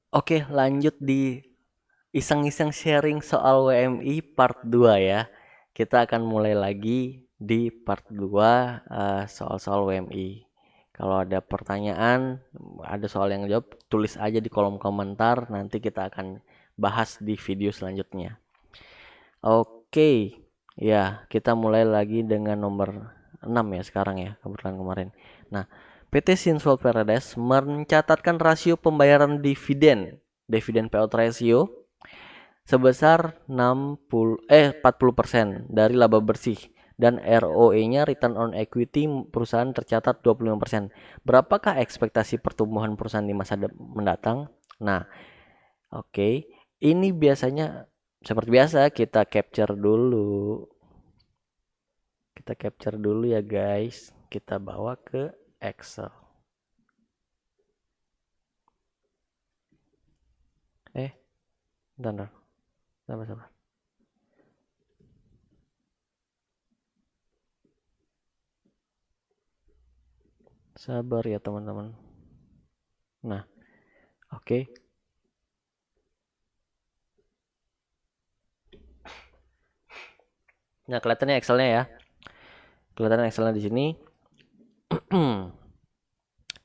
Oke, lanjut di iseng-iseng sharing soal WMI part 2 ya. Kita akan mulai lagi di part 2 soal-soal WMI. Kalau ada pertanyaan, ada soal yang jawab, tulis aja di kolom komentar, nanti kita akan bahas di video selanjutnya. Oke, ya kita mulai lagi dengan nomor 6 ya sekarang ya, kebetulan kemarin. Nah, PT Sinsual Paradise mencatatkan rasio pembayaran dividen payout ratio sebesar 40% dari laba bersih dan ROE-nya return on equity perusahaan tercatat 25%. Berapakah ekspektasi pertumbuhan perusahaan di masa mendatang? Nah, oke. Ini biasanya seperti biasa kita capture dulu. Kita capture dulu ya guys. Kita bawa ke Excel. Bentar, bentar. Sabar. Sabar ya teman-teman. Nah, oke. Nah, kelihatannya Excelnya ya. Kelihatan Excelnya di sini.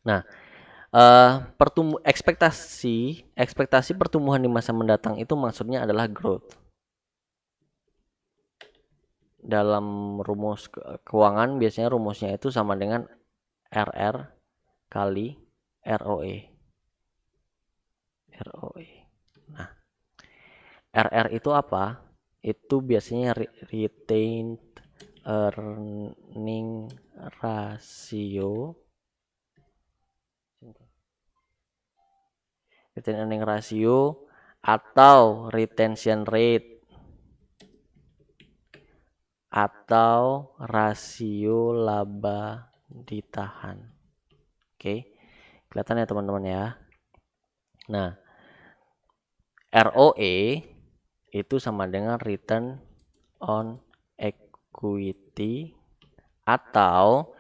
Nah, ekspektasi pertumbuhan di masa mendatang itu maksudnya adalah growth. Dalam rumus keuangan biasanya rumusnya itu sama dengan RR kali ROE. ROE. Nah, RR itu apa? Itu biasanya retained earning ratio. Retained earning ratio atau retention rate atau rasio laba ditahan. Oke, kelihatan ya teman-teman ya. Nah, ROE itu sama dengan return on equity atau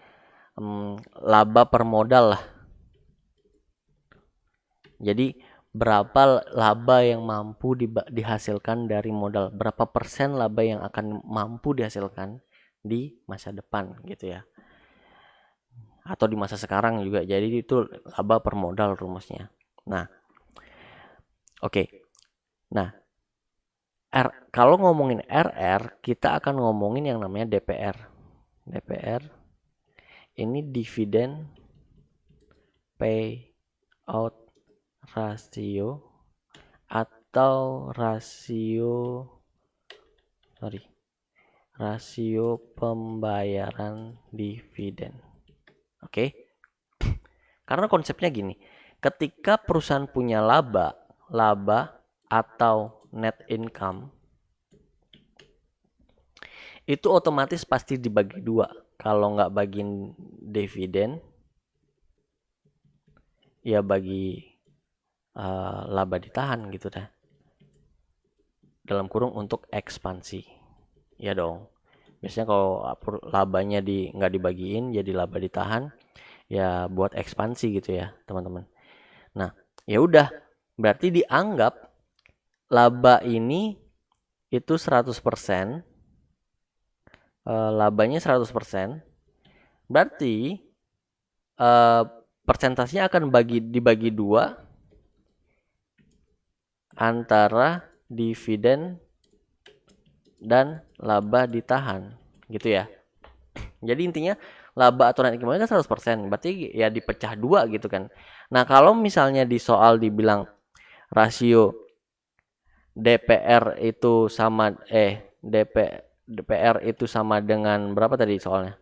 laba per modal lah. Jadi berapa laba yang mampu dihasilkan dari modal, berapa persen laba yang akan mampu dihasilkan di masa depan gitu ya, atau di masa sekarang juga. Jadi itu laba per modal rumusnya. Nah, oke. Nah, kalau ngomongin RR, kita akan ngomongin yang namanya DPR. DPR ini dividen payout ratio atau rasio pembayaran dividen. Oke. Karena konsepnya gini, ketika perusahaan punya laba atau net income, itu otomatis pasti dibagi dua. Kalau nggak bagiin dividen, ya bagi laba ditahan gitu dah. Dalam kurung untuk ekspansi. Ya dong. Biasanya kalau labanya nggak dibagiin jadi laba ditahan, ya buat ekspansi gitu ya teman-teman. Nah, ya udah, berarti dianggap laba ini itu 100%, labanya 100%, berarti persentasenya akan dibagi dua antara dividen dan laba ditahan gitu ya. Jadi intinya laba atau net income kan 100%, berarti ya dipecah dua gitu kan. Nah, kalau misalnya di soal dibilang rasio DPR itu sama DPR itu sama dengan berapa tadi soalnya?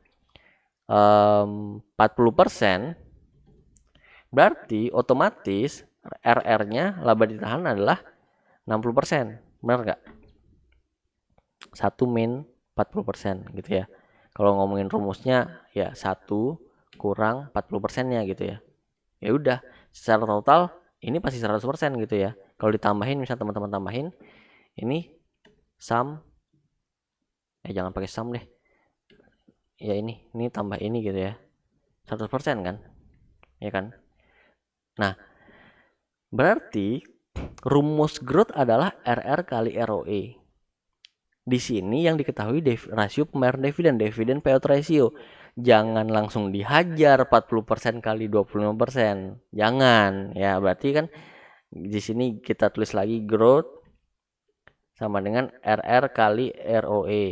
40%, berarti otomatis RR-nya laba ditahan adalah 60%. Benar nggak? 1 min 40% gitu ya. Kalau ngomongin rumusnya ya 1 kurang 40%-nya gitu ya. Ya udah, secara total ini pasti 100% gitu ya. Kalau ditambahin, misal teman-teman tambahin ini sum, jangan pakai sum deh. Ya ini tambah ini gitu ya. 100% kan? Ya kan? Nah, berarti rumus growth adalah RR kali ROE. Di sini yang diketahui rasio pembayaran dividen payout ratio. Jangan langsung dihajar 40% kali 25%. Jangan ya, berarti kan di sini kita tulis lagi growth sama dengan RR kali ROE.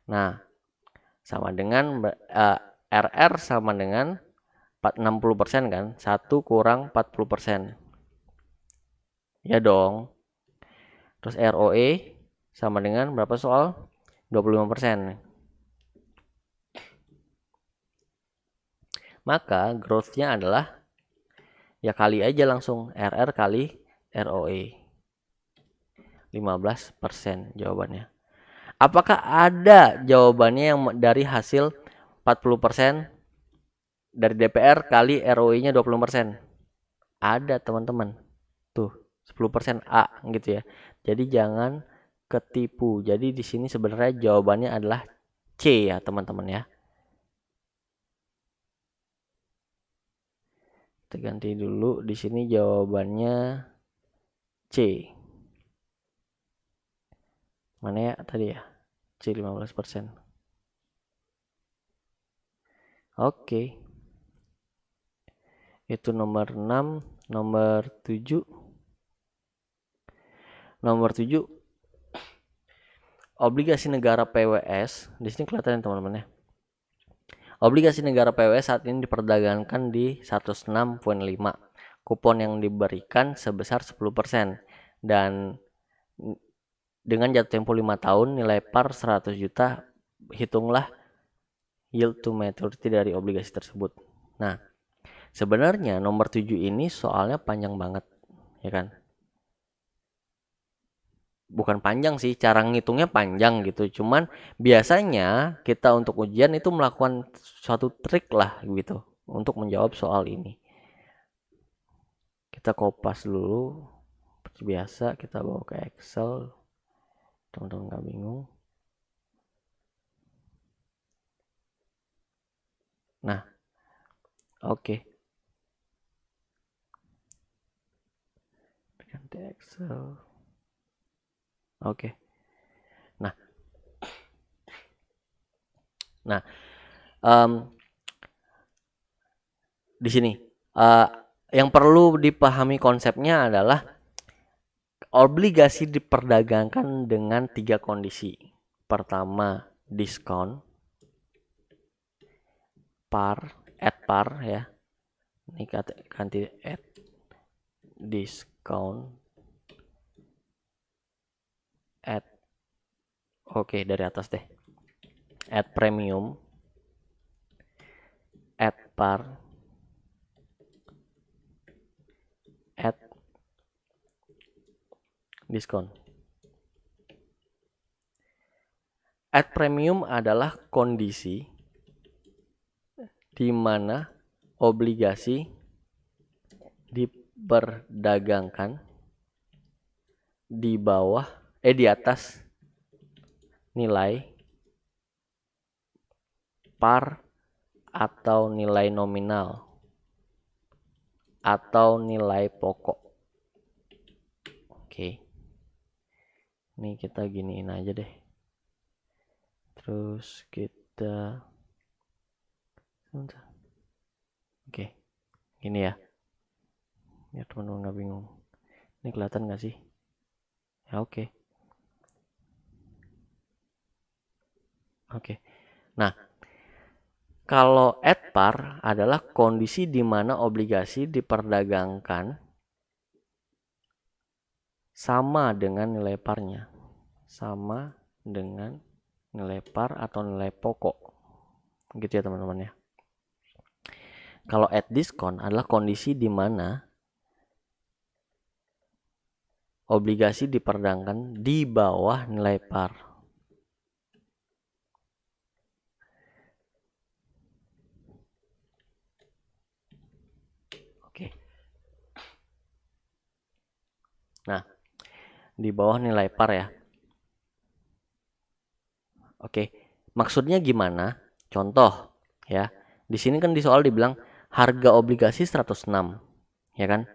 Nah, sama dengan RR sama dengan 60% kan? 1 kurang 40%. Ya dong. Terus ROE sama dengan berapa soal? 25%. Maka growth-nya adalah ya kali aja langsung RR kali ROE. 15% jawabannya. Apakah ada jawabannya yang dari hasil 40% dari DPR kali ROE-nya 20%? Ada, teman-teman. Tuh, 10% A gitu ya. Jadi jangan ketipu. Jadi di sini sebenarnya jawabannya adalah C ya, teman-teman ya. Kita ganti dulu, di sini jawabannya C. Mana ya tadi ya? C 15%. Oke. Itu nomor 6, nomor 7. Nomor 7 obligasi negara PWS. Di sini kelihatan teman-teman ya. Obligasi negara PWS saat ini diperdagangkan di 106,5. Kupon yang diberikan sebesar 10% dan dengan jatuh tempo 5 tahun nilai par 100 juta, hitunglah yield to maturity dari obligasi tersebut. Nah, sebenarnya nomor 7 ini soalnya panjang banget, ya kan? Bukan panjang sih, cara ngitungnya panjang gitu. Cuman biasanya kita untuk ujian itu melakukan suatu trik lah gitu untuk menjawab soal ini. Kita kopas dulu, seperti biasa kita bawa ke Excel. Teman-teman nggak bingung. Nah, oke. Ganti Excel. Oke. Nah, di sini yang perlu dipahami konsepnya adalah obligasi diperdagangkan dengan 3 kondisi. Pertama, diskon, at par ya. Ini ganti at discount, at oke dari atas deh. At premium, at par, at diskon. At premium adalah kondisi di mana obligasi diperdagangkan di atas nilai par atau nilai nominal atau nilai pokok. Oke. Ini kita giniin aja deh. Terus kita oke. Gini ya. Ya teman-teman nggak bingung. Ini kelihatan nggak sih? Ya oke. Oke. Nah, kalau at par adalah kondisi di mana obligasi diperdagangkan sama dengan nilai parnya. Sama dengan nilai par atau nilai pokok. Gitu ya teman-teman ya. Kalau at diskon adalah kondisi di mana obligasi diperdagangkan di bawah nilai par. Oke. Nah, di bawah nilai par ya. Oke. Maksudnya gimana? Contoh ya. Di sini kan di soal dibilang harga obligasi 106, ya kan?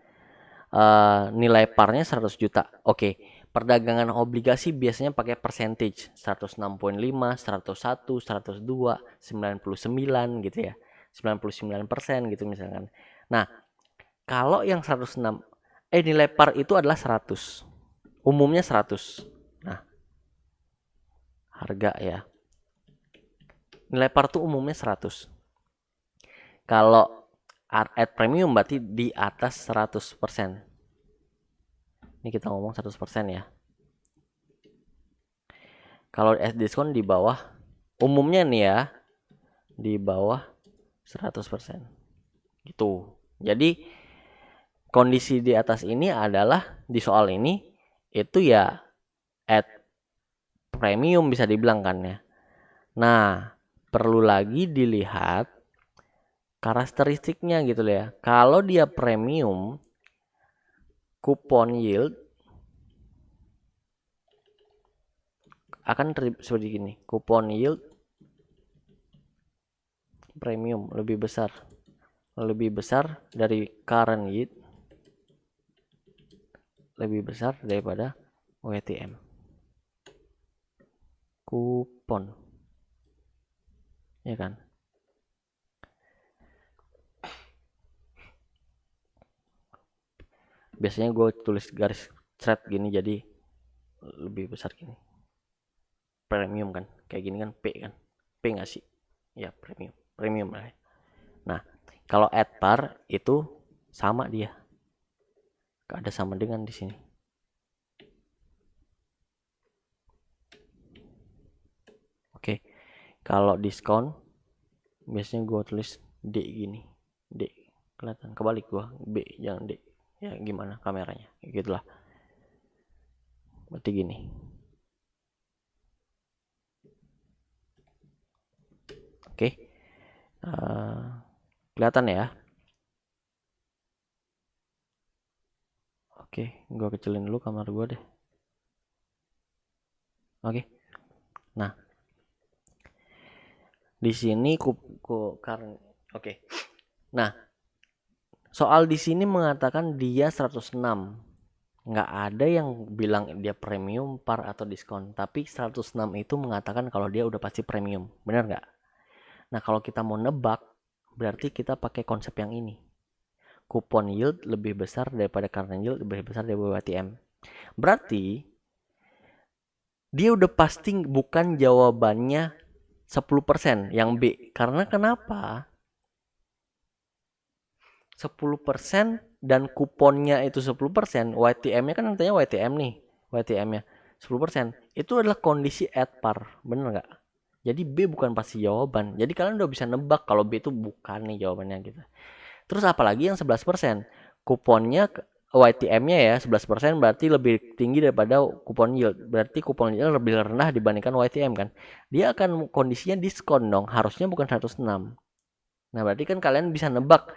nilai parnya 100 juta. Oke, perdagangan obligasi biasanya pakai percentage 106,5, 101, 102, 99 gitu ya. 99% gitu misalkan. Nah, kalau yang 106 nilai par itu adalah 100. Umumnya 100. Nah, harga ya. Nilai par itu umumnya 100. Kalau at premium berarti di atas 100%. Ini kita ngomong 100% ya. Kalau at diskon di bawah, umumnya nih ya, di bawah 100%. Gitu. Jadi kondisi di atas ini adalah di soal ini itu ya at premium bisa dibilang kan ya. Nah, perlu lagi dilihat karakteristiknya gitu loh ya. Kalau dia premium, kupon yield akan seperti gini. Kupon yield premium lebih besar dari current yield, lebih besar daripada WTM. Kupon, ya kan? Biasanya gue tulis garis thread gini jadi lebih besar gini. Premium kan, kayak gini kan P kan, P nggak sih? Ya premium lah. Nah, kalau at par itu sama dia, ada sama dengan di sini. Oke, kalau diskon biasanya gue tulis D gini, D kelihatan, kebalik gue B jangan D, ya gimana kameranya, gitulah. Berarti gini. Oke, kelihatan ya. Oke, gue kecilin dulu kamar gue deh. Oke, nah di sini karena oke. Nah, soal di sini mengatakan dia 106. Nggak ada yang bilang dia premium, par atau diskon. Tapi 106 itu mengatakan kalau dia udah pasti premium. Benar nggak? Nah, kalau kita mau nebak, berarti kita pakai konsep yang ini. Kupon yield lebih besar daripada current yield, lebih besar daripada WTM. Berarti dia udah pasti bukan jawabannya 10% yang B. Karena kenapa? 10% dan kuponnya itu 10%, YTM-nya kan nantinya YTM nih, YTM-nya 10%. Itu adalah kondisi at par, bener nggak? Jadi B bukan pasti jawaban. Jadi kalian udah bisa nebak kalau B itu bukan nih jawabannya gitu. Terus apalagi yang 11%? Kuponnya YTM-nya ya 11% berarti lebih tinggi daripada kupon yield. Berarti kupon yield lebih rendah dibandingkan YTM kan. Dia akan kondisinya diskon dong, harusnya bukan 106. Nah, berarti kan kalian bisa nebak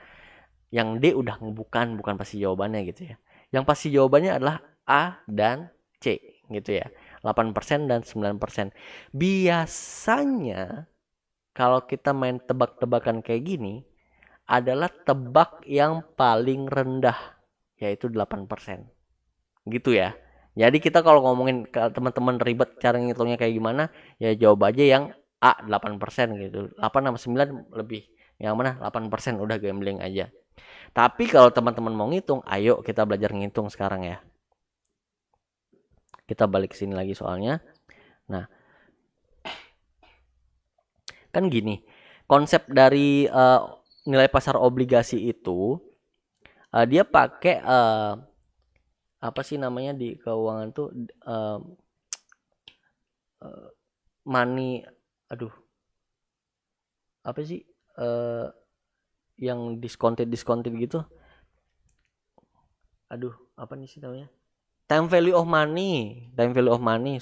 yang D udah bukan pasti jawabannya gitu ya. Yang pasti jawabannya adalah A dan C gitu ya. 8% dan 9%. Biasanya kalau kita main tebak-tebakan kayak gini adalah tebak yang paling rendah yaitu 8%. Gitu ya. Jadi kita kalau ngomongin ke teman-teman ribet cara ngitungnya kayak gimana, ya jawab aja yang A 8% gitu. 8 sama 9 lebih. Yang mana 8% udah gambling aja. Tapi kalau teman-teman mau ngitung, ayo kita belajar ngitung sekarang ya. Kita balik ke sini lagi soalnya. Nah, kan gini, konsep dari nilai pasar obligasi itu dia pakai apa sih namanya di keuangan tuh money, aduh, apa sih yang discounted gitu. Aduh, apa nih sih namanya? Time value of money.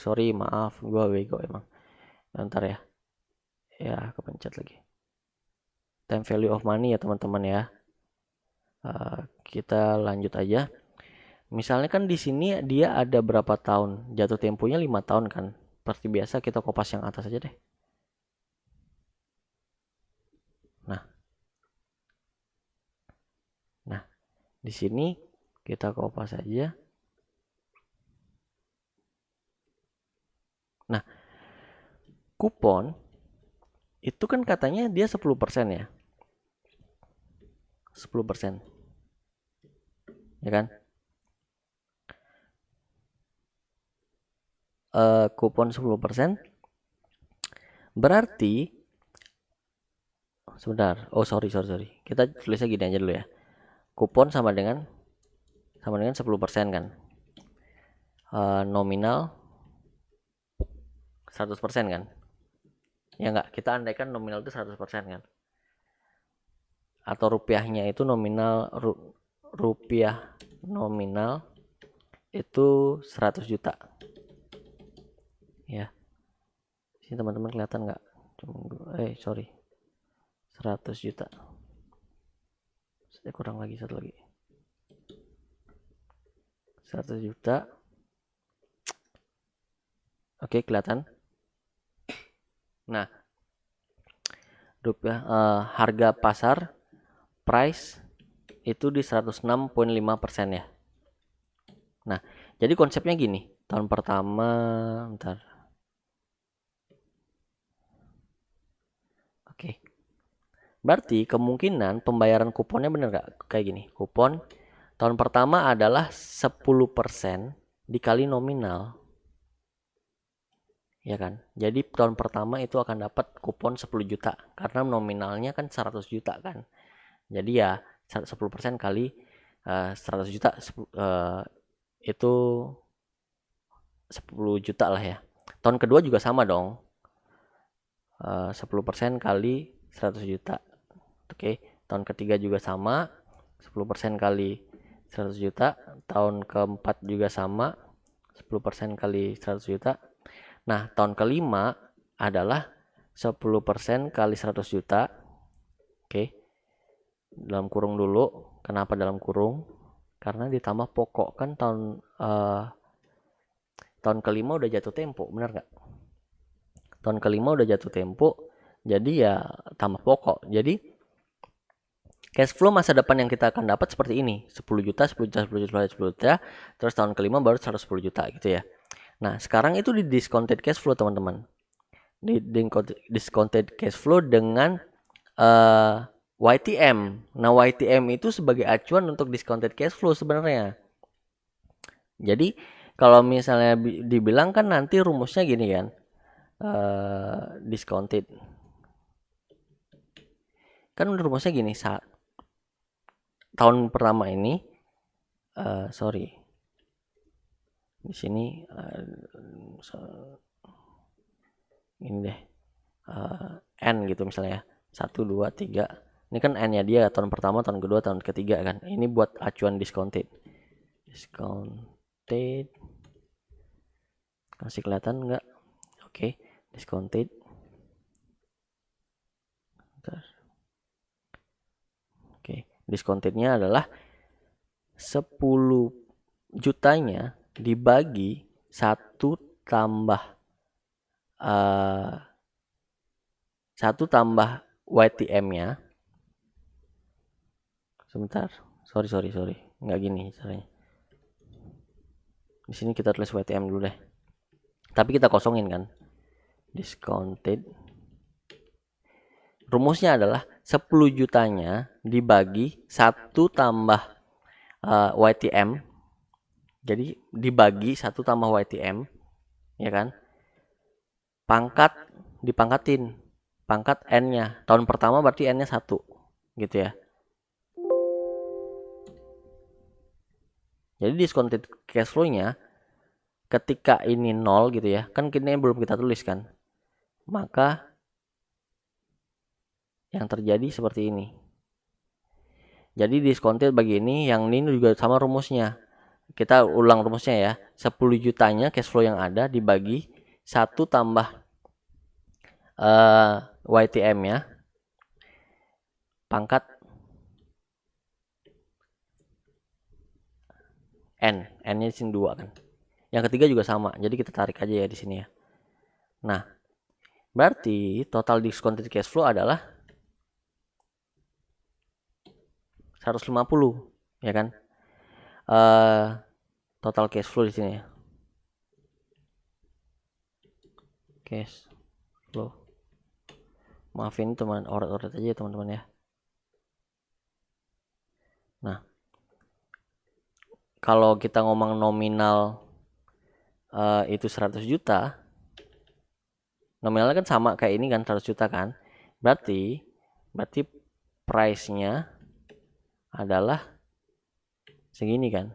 Sorry, maaf, gua bego emang. Bentar ya. Ya, kepencet lagi. Time value of money ya teman-teman ya. Kita lanjut aja. Misalnya kan di sini dia ada berapa tahun? Jatuh temponya 5 tahun kan. Seperti biasa kita kopas yang atas aja deh. Nah, di sini Kita kopas saja. Nah, kupon itu kan katanya dia 10% ya. 10%. Ya kan? Kupon 10%. Berarti sebentar. Oh, sorry. Kita tulisnya gini aja dulu ya. Kupon sama dengan 10% kan. Nominal 100% kan? Ya enggak, kita andaikan nominal itu 100% kan? Atau rupiahnya itu rupiah nominal itu 100 juta. Ya. Sini teman-teman kelihatan enggak? 100 juta. Saya kurang lagi, satu lagi. 100 juta. Oke, kelihatan. Nah, rupiah harga pasar price itu di 106,5% ya. Nah, jadi konsepnya gini. Tahun pertama, bentar. Oke. Berarti kemungkinan pembayaran kuponnya bener gak? Kayak gini. Kupon tahun pertama adalah 10% dikali nominal. Ya kan? Jadi tahun pertama itu akan dapat kupon 10 juta. Karena nominalnya kan 100 juta kan. Jadi ya 10% kali 100 juta itu 10 juta lah ya. Tahun kedua juga sama dong. 10% kali 100 juta. Oke, tahun ketiga juga sama. 10% kali 100 juta. Tahun keempat juga sama. 10% kali 100 juta. Nah, tahun kelima adalah 10% kali 100 juta. Oke. Dalam kurung dulu. Kenapa dalam kurung? Karena ditambah pokok kan tahun kelima udah jatuh tempo, benar nggak? Tahun kelima udah jatuh tempo, jadi ya tambah pokok. Jadi cash flow masa depan yang kita akan dapat seperti ini, 10 juta, 10 juta, 10 juta, 10 juta, terus tahun kelima baru 110 juta gitu ya. Nah, sekarang itu di discounted cash flow, teman-teman. Di discounted cash flow dengan YTM. Nah, YTM itu sebagai acuan untuk discounted cash flow sebenarnya. Jadi, kalau misalnya dibilang kan nanti rumusnya gini kan. Discounted. Kan rumusnya gini, tahun pertama ini sorry. Di sini ini deh. N gitu misalnya. 1 2 3. Ini kan N-nya dia tahun pertama, tahun kedua, tahun ketiga kan. Ini buat acuan discounted. Discounted. Masih kelihatan enggak? Oke, discounted. Oke, diskontednya adalah 10 jutanya dibagi 1 tambah 1 tambah YTM-nya. Sebentar. Sorry. Enggak gini caranya. Di sini kita tulis YTM dulu deh. Tapi kita kosongin kan. Discounted. Rumusnya adalah 10 jutanya dibagi 1 tambah YTM. Jadi dibagi 1 tambah YTM, ya kan? Pangkat dipangkatin. Pangkat N-nya. Tahun pertama berarti N-nya 1. Gitu ya. Jadi discounted cash flow-nya ketika ini 0 gitu ya. Kan ini belum kita tulis kan. Maka yang terjadi seperti ini. Jadi discounted bagi ini, yang ini juga sama rumusnya. Kita ulang rumusnya ya. 10 jutanya cash flow yang ada dibagi 1 tambah YTM-nya. Pangkat N-nya di sini 2 kan. Yang ketiga juga sama. Jadi kita tarik aja ya di sini ya. Nah, berarti total discounted cash flow adalah 150, ya kan? total cash flow di sini ya. Cash flow. Maafin teman, oret-oret aja teman-teman ya. Nah, kalau kita ngomong nominal itu 100 juta, nominalnya kan sama kayak ini kan 100 juta kan. Berarti price-nya adalah segini kan.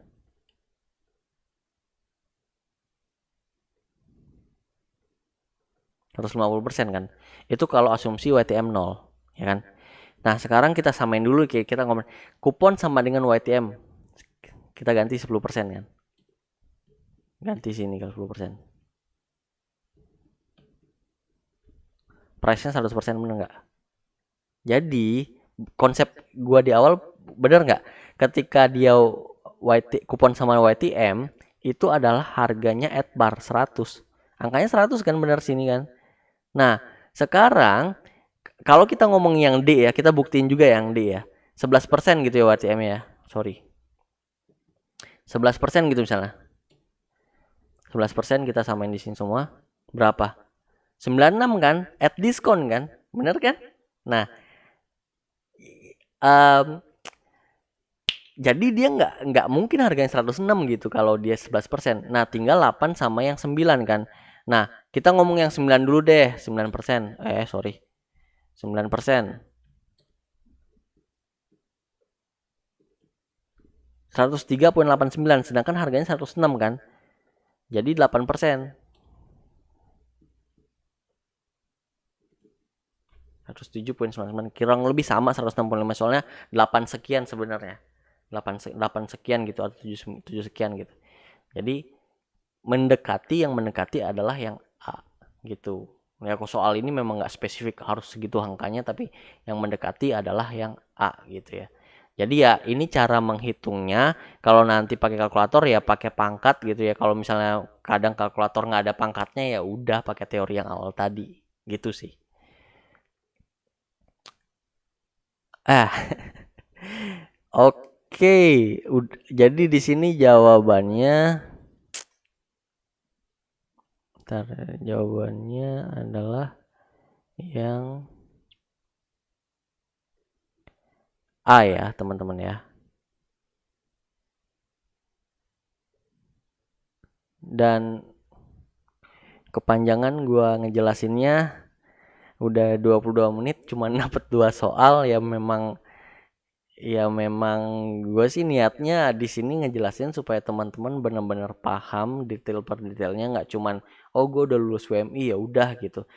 %150 kan. Itu kalau asumsi YTM 0, ya kan? Nah, sekarang kita samain dulu, kita ngomong kupon sama dengan YTM. Kita ganti 10% kan. Ganti sini kalau 10%. Price-nya 100% bener nggak? Jadi konsep gua di awal bener nggak? Ketika dia kupon sama YTM itu adalah harganya at bar 100. Angkanya 100 kan, bener sini kan. Nah, sekarang kalau kita ngomong yang D ya, kita buktiin juga yang D ya. 11% gitu ya YTM ya. Sorry. 11% gitu misalnya. 11% kita samain di sini semua. Berapa? 96 kan? At diskon kan? Bener kan? Nah, jadi dia nggak mungkin harganya 106 gitu kalau dia 11%. Nah, tinggal 8 sama yang 9 kan. Nah, kita ngomong yang 9 dulu deh, 9%. Sorry. 9%. 103,89, sedangkan harganya 106 kan. Jadi 8%. 107,99, kurang lebih sama 165, soalnya 8 sekian sebenarnya. 8 sekian gitu atau 7 sekian gitu. Jadi yang mendekati adalah yang A gitu. Ya, soal ini memang nggak spesifik harus segitu angkanya, tapi yang mendekati adalah yang A gitu ya. Jadi ya ini cara menghitungnya. Kalau nanti pakai kalkulator ya pakai pangkat gitu ya. Kalau misalnya kadang kalkulator nggak ada pangkatnya, ya udah pakai teori yang awal tadi gitu sih. Oke, jadi di sini jawabannya adalah yang A ya, teman-teman ya. Dan kepanjangan gua ngejelasinnya udah 22 menit cuma dapet 2 soal. Ya memang gue sih niatnya di sini ngejelasin supaya teman-teman benar-benar paham detail per detailnya, nggak cuman gue udah lulus WMI ya udah gitu.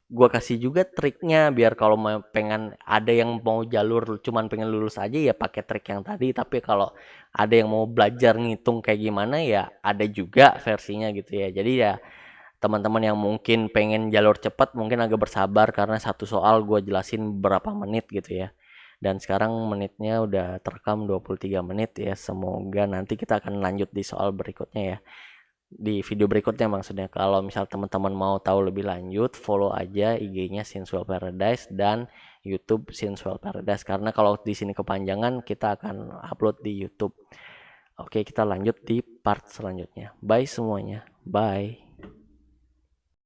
Gue kasih juga triknya biar kalau pengen ada yang mau jalur cuman pengen lulus aja ya pakai trik yang tadi, tapi kalau ada yang mau belajar ngitung kayak gimana ya ada juga versinya gitu ya. Jadi ya teman-teman yang mungkin pengen jalur cepat mungkin agak bersabar karena satu soal gue jelasin berapa menit gitu ya. Dan sekarang menitnya udah terekam 23 menit ya. Semoga nanti kita akan lanjut di soal berikutnya ya. Di video berikutnya maksudnya. Kalau misal teman-teman mau tahu lebih lanjut, follow aja IG-nya Sinswell Paradise dan YouTube Sinswell Paradise, karena kalau di sini kepanjangan kita akan upload di YouTube. Oke, kita lanjut di part selanjutnya. Bye semuanya. Bye.